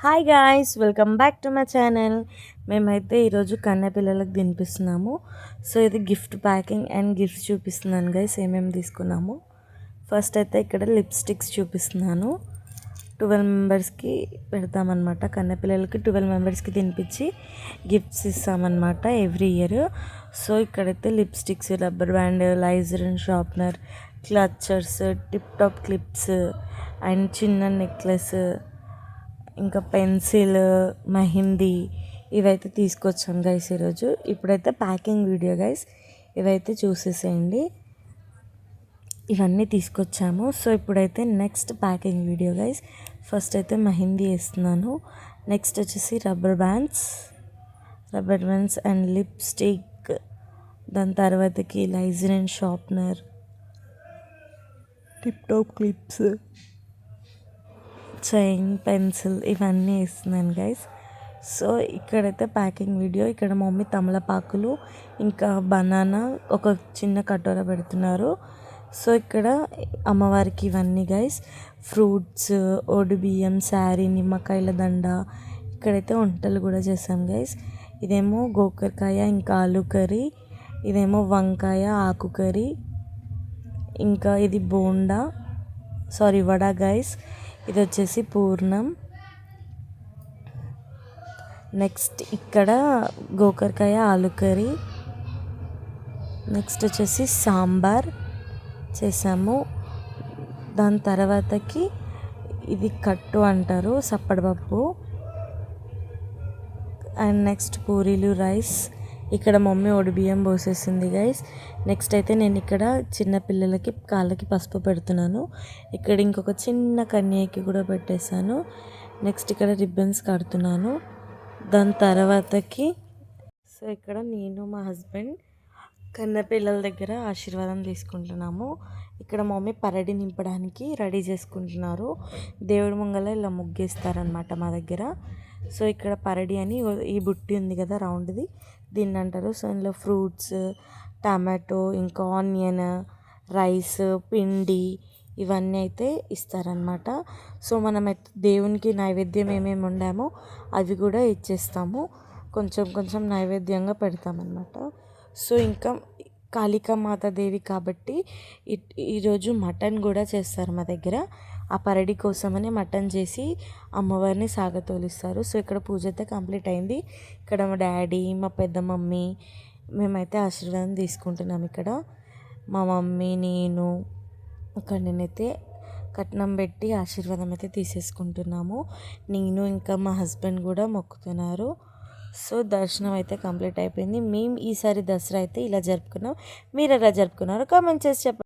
Hi guys, welcome back to my channel. మేమైతే ఈరోజు కన్నె పిల్లలకు తినిపిస్తున్నాము. సో ఇది గిఫ్ట్ ప్యాకింగ్ అండ్ గిఫ్ట్స్ చూపిస్తున్నాను గైస్, ఏమేమి తీసుకున్నాము. ఫస్ట్ అయితే ఇక్కడ లిప్స్టిక్స్ చూపిస్తున్నాను. 12 మెంబర్స్కి పెడతామన్నమాట. కన్నె పిల్లలకి 12 మెంబర్స్కి తినిపించి గిఫ్ట్స్ ఇస్తామన్నమాట ఎవ్రీ ఇయర్. సో ఇక్కడైతే lipsticks, rubber band, laser sharpener, clutchers, tip top clips and చిన్న నెక్లెస్, ఇంకా పెన్సిల్, మెహందీ ఇవైతే తీసుకొచ్చాం గైస్ ఈరోజు. ఇప్పుడైతే ప్యాకింగ్ వీడియో గైస్, ఇవైతే చూసేసేయండి. ఇవన్నీ తీసుకొచ్చాము. సో ఇప్పుడైతే next packing video guys. First అయితే మెహందీ వేస్తున్నాను. నెక్స్ట్ వచ్చేసి రబ్బర్ బ్యాండ్స్ అండ్ లిప్స్టిక్. దాని తర్వాతకి laser and sharpener, tip top clips, chain, pencil ఇవన్నీ వేస్తున్నాను గైస్. సో ఇక్కడైతే ప్యాకింగ్ వీడియో. ఇక్కడ మమ్మీ తమలపాకులు ఇంకా బనానా ఒక చిన్న కటోర పెడుతున్నారు. సో ఇక్కడ అమ్మవారికి ఇవన్నీ గైస్. ఫ్రూట్స్, బియ్యం, శారీ, నిమ్మకాయల దండ. ఇక్కడైతే వంటలు కూడా చేసాం గైస్. ఇదేమో గోకరకాయ ఇంకా ఆలు కర్రీ, ఇదేమో వంకాయ ఆకు కర్రీ, ఇంకా ఇది బోండా వడ గైస్. ఇది వచ్చేసి పూర్ణం. నెక్స్ట్ ఇక్కడ గోకరకాయ ఆలు కర్రీ. నెక్స్ట్ వచ్చేసి సాంబార్ చేసాము. దాని తర్వాతకి ఇది కట్టు అంటారు, సప్పడపప్పు. అండ్ నెక్స్ట్ పూరీలు, రైస్. ఇక్కడ మమ్మీ బియ్యం పోసేసింది గైస్. నెక్స్ట్ అయితే నేను ఇక్కడ చిన్న పిల్లలకి కాళ్ళకి పసుపు పెడుతున్నాను. ఇక్కడ ఇంకొక చిన్న కన్యకి కూడా పెట్టేశాను. నెక్స్ట్ ఇక్కడ రిబ్బన్స్ కడుతున్నాను. దాని తర్వాతకి సో ఇక్కడ నేను మా హస్బెండ్ కన్న పిల్లల దగ్గర ఆశీర్వాదం తీసుకుంటున్నాము. ఇక్కడ మమ్మీ పరడి నింపడానికి రెడీ చేసుకుంటున్నారు. దేవుడి ముంగల ఇలా ముగ్గేస్తారనమాట మా దగ్గర. సో ఇక్కడ పరడి అని ఈ బుట్టి ఉంది కదా రౌండ్ది, దీన్ని అంటారు. సో ఇందులో ఫ్రూట్స్, టమాటో, ఇంకా ఆనియన్, రైస్, పిండి ఇవన్నీ అయితే ఇస్తారనమాట. సో మనం దేవునికి నైవేద్యం ఏమేమి వండామో అవి కూడా ఇచ్చేస్తాము. కొంచెం కొంచెం నైవేద్యంగా పెడతామన్నమాట. సో ఇంకా కాళికామాతాదేవి కాబట్టి ఈరోజు మటన్ కూడా చేస్తారు మా దగ్గర. ఆ పరడి కోసమని మటన్ చేసి అమ్మవారిని సాగతోలిస్తారు. సో ఇక్కడ పూజ అయితే కంప్లీట్ అయింది. ఇక్కడ మా డాడీ, మా పెద్ద మమ్మీ, మేమైతే ఆశీర్వాదం తీసుకుంటున్నాం. ఇక్కడ మా మమ్మీ, నేను ఇక్కడ నేనైతే కట్నం పెట్టి ఆశీర్వాదం అయితే తీసేసుకుంటున్నాము. నేను ఇంకా మా హస్బెండ్ కూడా మొక్కుతున్నారు. సో దర్శనం అయితే కంప్లీట్ అయిపోయింది. మేము ఈసారి దసరా అయితే ఇలా జరుపుకున్నాం. మీరు ఎలా జరుపుకున్నారో కామెంట్ చేసి చెప్పండి.